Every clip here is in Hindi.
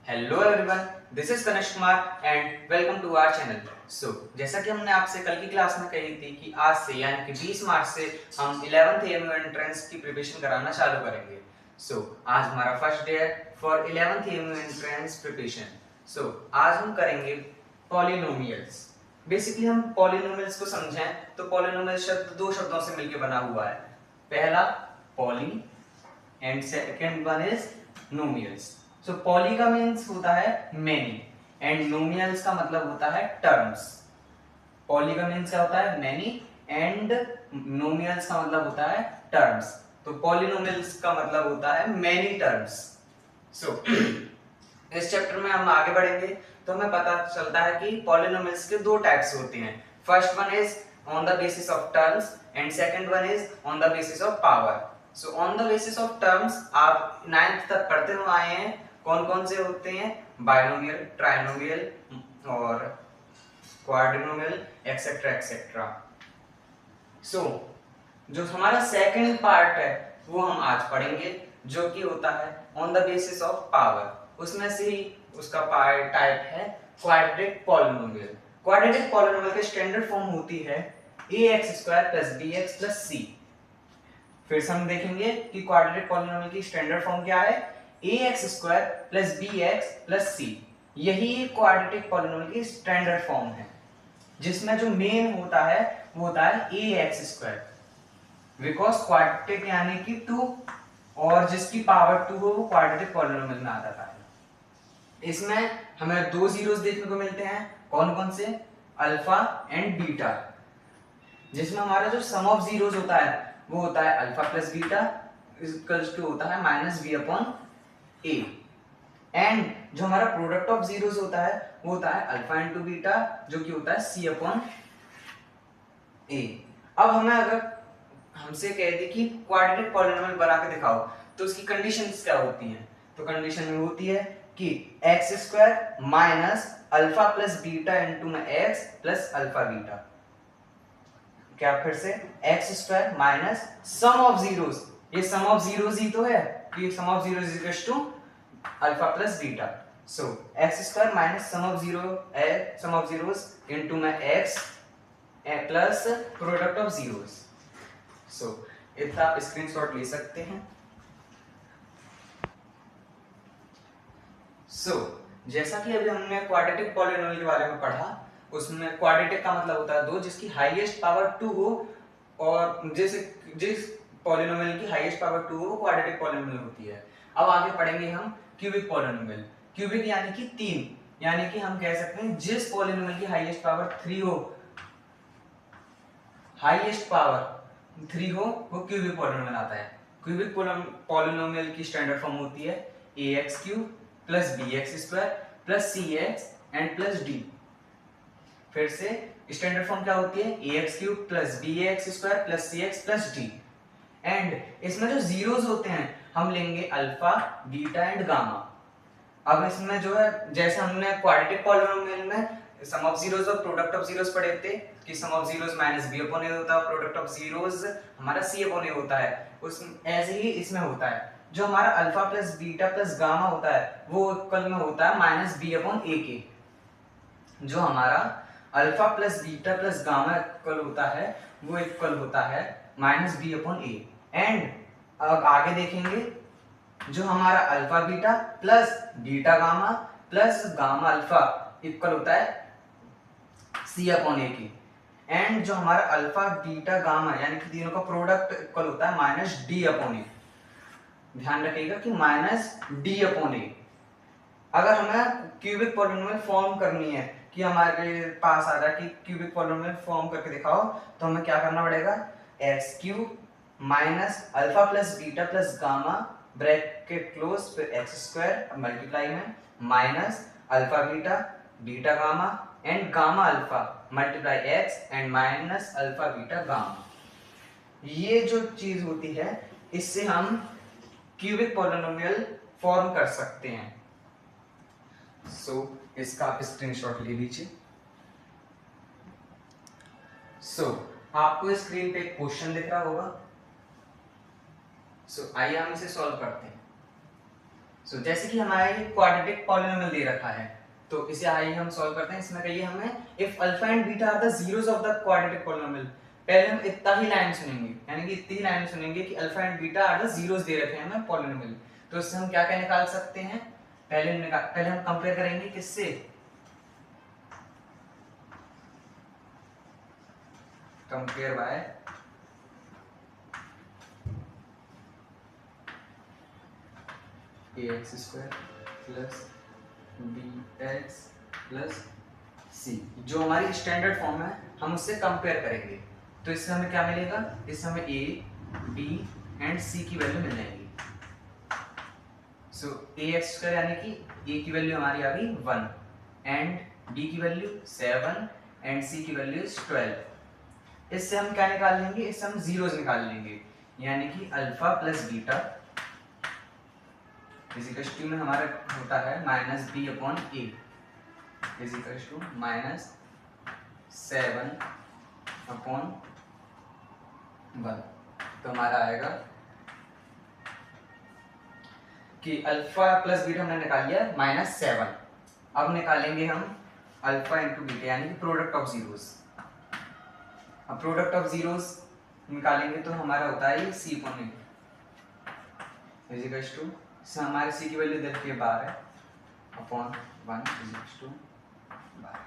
Hello everyone, this is Kanishk Kumar and welcome to our channel. जैसा कि हमने आपसे कल की क्लास में कही थी कि आज से यानी कि 20 मार्च से हम 11th एएमयू एंट्रेंस की प्रिपरेशन कराना चालू करेंगे। आज हमारा फर्स्ट डे है for 11th AMU entrance preparation. आज हम करेंगे पॉलिनोमियल्स। बेसिकली हम पॉलिनोमियल्स को समझें तो पॉलिनोमियल शब्द दो शब्दों से मिलकर बना हुआ है। पहला poly and second one is nomials. Poly का मीन्स होता है मेनी एंड नोमियल्स का मतलब होता है टर्म्स। पॉली का मीन्स क्या होता है? मेनी एंड नोमियल्स का मतलब होता है टर्म्स। तो पॉलिनोमियल्स का मतलब होता है मेनी टर्म्स। इस चैप्टर में हम आगे बढ़ेंगे तो हमें पता चलता है कि पॉलिनोमियल्स के दो टाइप्स होते हैं। First one is on the basis of terms and second one is on the basis of power. On the basis of terms आप 9th तक पढ़ते हुए आए हैं। कौन कौन से होते हैं? बाइनोमियल, ट्राइनोमियल और क्वाड्रिनोमियल एक्सेट्रा एक्सेट्रा। जो हमारा सेकंड पार्ट है वो हम आज पढ़ेंगे, जो कि होता है on the basis of power. उसमें से ही उसका पार्ट टाइप है क्वाड्रेटिक पॉलिनोमियल। क्वाड्रेटिक पॉलिनोमियल की स्टैंडर्ड फॉर्म होती है ax² + bx + c। फिर से हम देखेंगे कि क्वाड्रेटिक पॉलिनोमियल की स्टैंडर्ड फॉर्म क्या है? ax² + bx + c। यही क्वाड्रेटिक पॉलिनोमियल की स्टैंडर्ड फॉर्म है, जिसमें जो मेन होता है वो होता है ax², बिकॉज क्वाड्रेटिक यानी कि 2 और जिसकी पावर 2 हो वो क्वाड्रेटिक पॉलिनोमियल में आ जाता है। इसमें हमें दो जीरोस देखने को मिलते हैं। कौन कौन से? Alpha and beta. जिसमें हमारा जो सम ऑफ जीरोस होता है वो होता है अल्फा + बीटा इक्वल्स टू होता है -v/a। एंड जो हमारा प्रोडक्ट ऑफ जीरोस होता है वो होता है अल्फा * बीटा, जो कि होता है c/a। अब हमें अगर हमसे कह दे कि क्वाड्रेटिक पॉलिनोमियल बना के दिखाओ तो उसकी कंडीशंस क्या होती हैं? तो कंडीशन में होती है कि x² - alpha + beta * x + alpha beta. क्या फिर से x² - सम ऑफ जीरोस। ये सम ऑफ जीरोस ही तो है कि sum of zeros equals to alpha + beta. x² - sum of zeros into में x plus product of zeros. इतना आप स्क्रीनशॉट ले सकते हैं। जैसा कि अभी हमने क्वाड्रेटिक पॉलिनोमियल के बारे में पढ़ा, उसमें क्वाड्रेटिक का मतलब होता है दो जिसकी हाईएस्ट पावर 2 हो, और जिस पॉलिनोमियल की हाईएस्ट पावर 2 हो वो क्वाड्रेटिक पॉलिनोमियल होती है। अब आगे पढ़ेंगे हम क्यूबिक पॉलिनोमियल। क्यूबिक यानी कि 3, यानी कि हम कह सकते हैं जिस पॉलिनोमियल की हाईएस्ट पावर 3 हो, हाईएस्ट पावर 3 हो वो क्यूबिक पॉलिनोमियल आता है। क्यूबिक पॉलिनोमियल की स्टैंडर्ड फॉर्म होती है ax³ + bx² + cx and + d। फिर से स्टैंडर्ड फॉर्म क्या होती है? ax³ + bx² + cx + d। And इसमें जो जीरोस होते हैं हम लेंगे अल्फा, बीटा एंड गामा। अब इसमें जो है, जैसे हमने क्वाड्रेटिक पॉलिनोमियल में सम ऑफ जीरोस और प्रोडक्ट ऑफ जीरोस पढ़े थे कि सम ऑफ जीरोस -b/a होता है, प्रोडक्ट ऑफ जीरोस हमारा c/a होता है। उस ऐसे ही इसमें होता है, जो हमारा अल्फा + बीटा + गामा होता है वो इक्वल में होता है -b/a के। जो हमारा अल्फा + बीटा + गामा इक्वल होता है वो इक्वल होता है -b/a। एंड अब आगे देखेंगे, जो हमारा alpha beta plus beta gamma plus gamma alpha equal होता है c/a की। एंड जो हमारा अल्फा बीटा गामा यानी कि तीनों का प्रोडक्ट इक्वल होता है -d/a। ध्यान रखिएगा कि -d/a। अगर हमें क्यूबिक पॉलिनोमियल फॉर्म करनी है कि हमारे पास आ जाए कि क्यूबिक पॉलिनोमियल फॉर्म करके दिखाओ, तो हमें क्या करना पड़ेगा? x³ - alpha + beta + gamma bracket close, फिर x² मल्टीप्लाई में minus alpha beta, beta gamma and gamma alpha multiply x and minus alpha beta gamma. ये जो चीज होती है इससे हम क्यूबिक पॉलिनोमियल फॉर्म कर सकते हैं। इसका आप स्क्रीनशॉट ले लीजिए। आपको स्क्रीन पे एक क्वेश्चन दिख रहा होगा। आइए हम इसे सॉल्व करते हैं। सो जैसे कि हमारे क्वाड्रेटिक पॉलिनोमियल दे रखा है, तो इसे आइए हम सॉल्व करते हैं। इसमें कहिए हमें if alpha and beta are the zeros of the quadratic polynomial. पहले हम इतना ही लाइन सुनेंगे, यानी कि इतनी ही लाइन सुनेंगे कि alpha and beta are the zeros दे रखे हैं हमें पॉलिनोमियल। तो इससे हम क्या क्या निकाल सकते हैं? पहले हम कंपेयर करेंगे किससे? Compare by ax square plus bx plus c, जो हमारी स्टैंडर्ड फॉर्म है हम उससे कंपेयर करेंगे। तो इससे हमें क्या मिलेगा? इससे हमें a, b एंड c की वैल्यू मिल जाएगी। सो ax स्क्वायर यानी कि a की वैल्यू हमारी आ गई 1 एंड b की वैल्यू 7 एंड c की वैल्यू 12। इससे हम क्या निकाल लेंगे? इससे हम जीरोस निकाल लेंगे, यानी कि alpha plus beta equals to में हमारा होता है minus B upon A equals to minus 7 upon 1। तो हमारा आएगा कि अल्फा प्लस बीटा हमने निकाल लिया -7। अब निकालेंगे हम अल्फा इंटू बीटा, यानी कि प्रोडक्ट ऑफ जीरोस। अब प्रोडक्ट ऑफ जीरोस निकालेंगे तो हमारा होता है ये सी अपॉन ए इजिकल्स टू, हमारे सी की वैल्यू देखिए 12 अपॉन 1 इजिकल्स टू 12।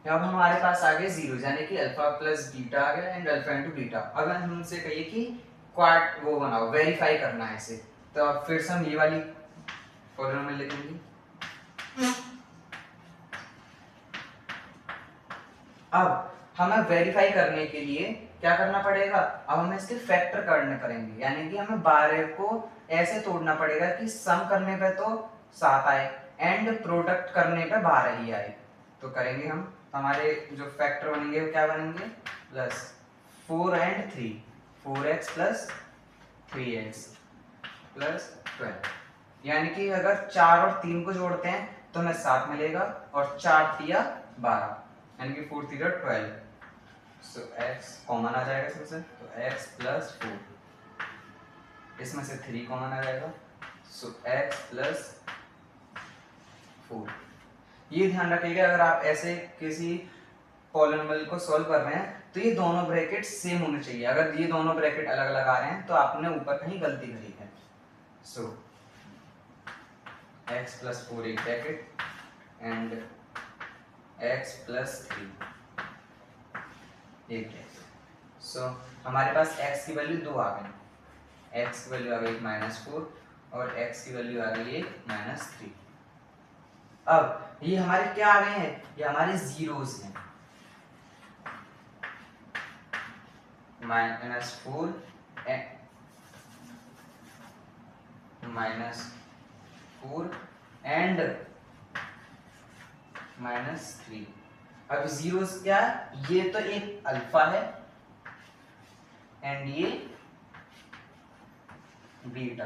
अब हमारे पास आ गए जीरो, यानी कि अल्फा प्लस बीटा आ गया एंड अल्फा इंटू बीटा। अब हम हमसे कहिए कि क्वाड वो बनाओ, वेरीफाई करना है इसे, तो अब फिर से हम ये वाली पॉलिनोमियल लिखेंगे। अब हमें वेरीफाई करने के लिए क्या करना पड़ेगा? अब हमें इसके फैक्टर करने करेंगे, यानी कि हमें 12 को ऐसे तोड़ना पड़ेगा कि सम करने पे तो 7 आए एंड प्रोडक्ट करने पे 12 ही आए। तो करेंगे हम, हमारे जो फैक्टर बनेंगे वो क्या बनेंगे? Plus 4 and 3, 4x plus 3x plus 12, यानी कि अगर 4 और 3 को जोड़ते हैं तो हमें 7 मिलेगा और 4 तिया 12, यानी कि 4 3 12। सो x कॉमन आ जाएगा इसमें से, तो x प्लस 4, इसमें से 3 कॉमन आ जाएगा, सो x प्लस 4। ये ध्यान रखिएगा अगर आप ऐसे किसी पॉलिनोमियल को सॉल्व कर रहे हैं तो ये दोनों ब्रैकेट सेम होने चाहिए। अगर ये दोनों ब्रैकेट अलग अलग आ रहे हैं तो आपने ऊपर कहीं गलती करी है। सो x प्लस 4 एक ब्रैकेट एंड x प्लस 3 एक ब्रैकेट। सो हमारे पास x की वैल्यू 2 आ गई, x की वैल्यू आ गई -4 और x की वैल्यू आ गई -3। अब ये हमारे क्या आ गए हैं? ये हमारे जीरोस हैं। -4 -4 एंड -3। अब जीरोस क्या है? ये तो एक अल्फा है एंड ये बीटा।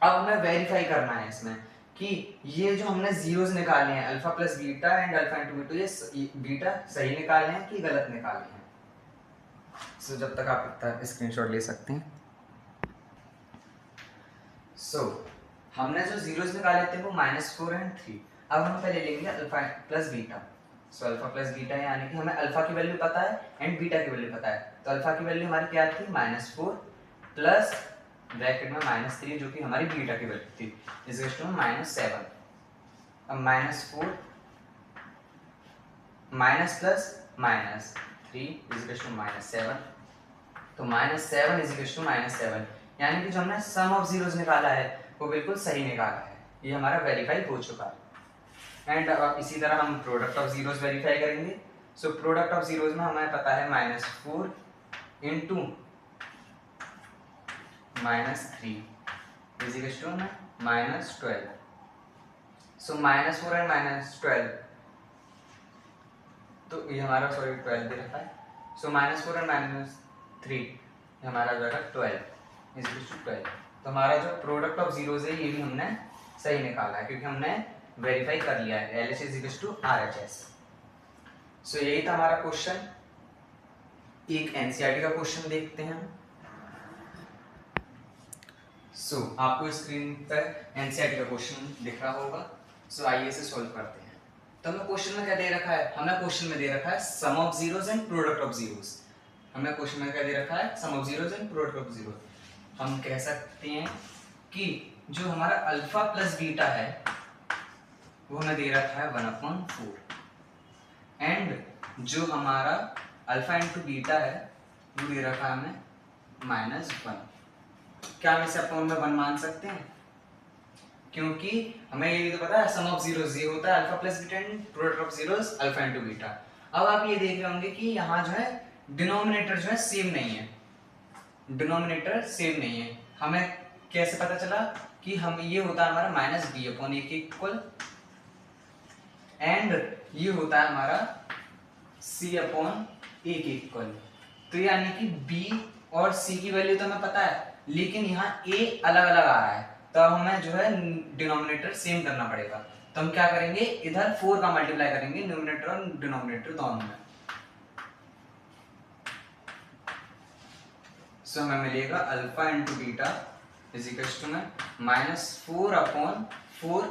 अब हमें वेरीफाई करना है इसमें कि ये जो हमने जीरोस निकाले हैं alpha plus beta and alpha into beta, ये बीटा सही निकाले हैं कि गलत निकाले हैं। सो जब तक आप इतना स्क्रीनशॉट ले सकते हैं। सो हमने जो जीरोस निकाले थे वो -4 एंड 3। अब हम पहले लेंगे alpha plus beta. So alpha plus beta यानी कि हमें अल्फा की वैल्यू पता है एंड बीटा की वैल्यू पता है। तो अल्फा की वैल्यू हमारी क्या थी? -4 प्लस ब्रैकेट में -3 जो कि हमारी बीटा की वैल्यू थी, इज इक्वल टू -7। अब -4 minus plus -3 is equal to -7। तो -7 इज इक्वल टू -7, यानी कि जो हमने सम ऑफ जीरोस निकाला है वो बिल्कुल सही निकाला है। ये हमारा वेरीफाई हो चुका है। एंड इसी तरह हम प्रोडक्ट ऑफ जीरोस वेरीफाई करेंगे। सो प्रोडक्ट ऑफ जीरोस में हमें पता है -4 into -3 is equal to -12। So -4 and -12, तो ये हमारा 12 दे रखा है। सो -4 एंड -3 हमारा जो है 12 इज इक्वल टू 12। तो हमारा जो प्रोडक्ट ऑफ जीरोस है ये भी हमने सही निकाला है क्योंकि हमने वेरीफाई कर लिया है LHS is equal to RHS। So यही था हमारा क्वेश्चन। एक NCERT का क्वेश्चन देखते हैं। आपको स्क्रीन पर एनसीईआरटी का क्वेश्चन दिख रहा होगा। आइए इसे सॉल्व करते हैं। तो हमें क्वेश्चन में क्या दे रखा है? हमें क्वेश्चन में दे रखा है sum of zeros and product of zeros. हमें क्वेश्चन में क्या दे रखा है? Sum of zeros and product of zeros. हम कह सकते हैं कि जो हमारा अल्फा प्लस बीटा है वो हमें दे रखा है 1/4 एंड जो हमारा अल्फा इंटू बीटा है वो दे रखा है हमें -1। क्या हम इसे अपॉन में 1 मान सकते हैं? क्योंकि हमें ये तो पता है सम ऑफ जीरोस ये होता है alpha plus beta and product of zeros alpha into beta. अब आप ये देख रहे होंगे कि यहाँ जो है डिनोमिनेटर जो है सेम नहीं है, डिनोमिनेटर सेम नहीं है। हमें कैसे पता चला कि हम ये होता है हमारा -b/a के इक्वल एंड ये होता है हमारा c/a के इक्वल। तो यानी कि b और c की वैल्यू तो हमें पता है, लेकिन यहाँ a अलग अलग आ रहा है, तो अब हमें जो है डिनोमिनेटर सेम करना पड़ेगा। तो हम क्या करेंगे, इधर 4 का मल्टीप्लाई करेंगे न्यूमरेटर और डिनोमिनेटर दोनों में। हमें मिलेगा alpha into beta is equals to में -4/4।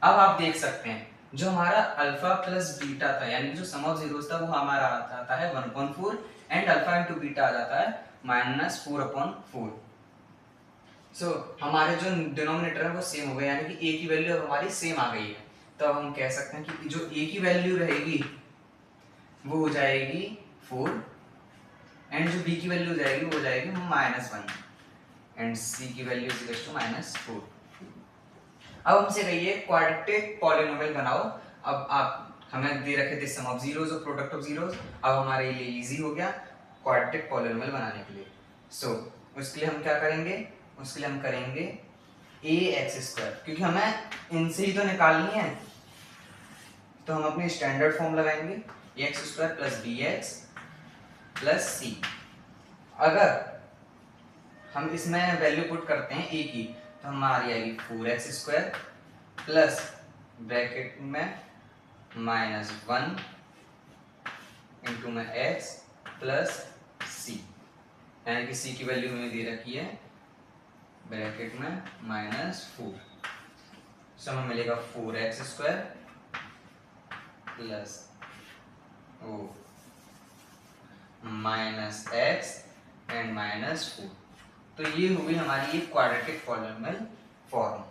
अब आप देख सकते हैं जो हमारा अल्फा प्लस बीटा था यानी जो सम ऑफ जीरोस था वो हमारा आता है 1/4 एंड अल्फा इंटू बीटा आ जाता है -4/4। हमारे जो डिनोमिनेटर है वो सेम हो गए, यानी कि a की वैल्यू अब हमारी सेम आ गई है। तो अब हम कह सकते हैं कि जो a की वैल्यू रहेगी वो हो जाएगी 4 एंड जो b की वैल्यू हो जाएगी वो हो जाएगी -1 एंड c की वैल्यू इज इक्वल टू -4। अब हमसे कहिए क्वाड्रेटिक पॉलिनोमियल बनाओ। अब आप हमें दे रखे थे सम ऑफ जीरोस और प्रोडक्ट ऑफ जीरोस। अब हमारे लिए इजी हो गया क्वाड्रेटिक पॉलिनोमियल बनाने के लिए। उसके लिए हम क्या करेंगे, उसके लिए हम करेंगे ax², क्योंकि हमें इनसे ही तो निकालनी है। तो हम अपनी स्टैंडर्ड फॉर्म लगाएंगे ax² + bx + c। अगर हम इसमें वैल्यू पुट करते हैं a की तो हमारी आएगी 4x² प्लस ब्रैकेट में -1 इंटू में x प्लस c, यानी कि c की वैल्यू हमें दे रखी है ब्रैकेट में -4। हमें मिलेगा 4x² प्लस -x एंड -4। तो ये हुई हमारी एक क्वाड्रेटिक पॉलिनोमियल फॉर्म।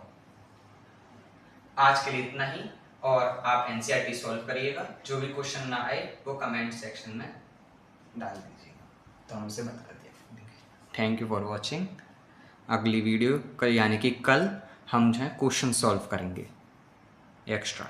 आज के लिए इतना ही, और आप एनसीईआरटी सॉल्व करिएगा। जो भी क्वेश्चन ना आए वो कमेंट सेक्शन में डाल दीजिएगा, तो हम उसे बता देंगे। Thank you for watching. अगली वीडियो कल यानी कि कल हम जो है क्वेश्चन सॉल्व करेंगे एक्स्ट्रा।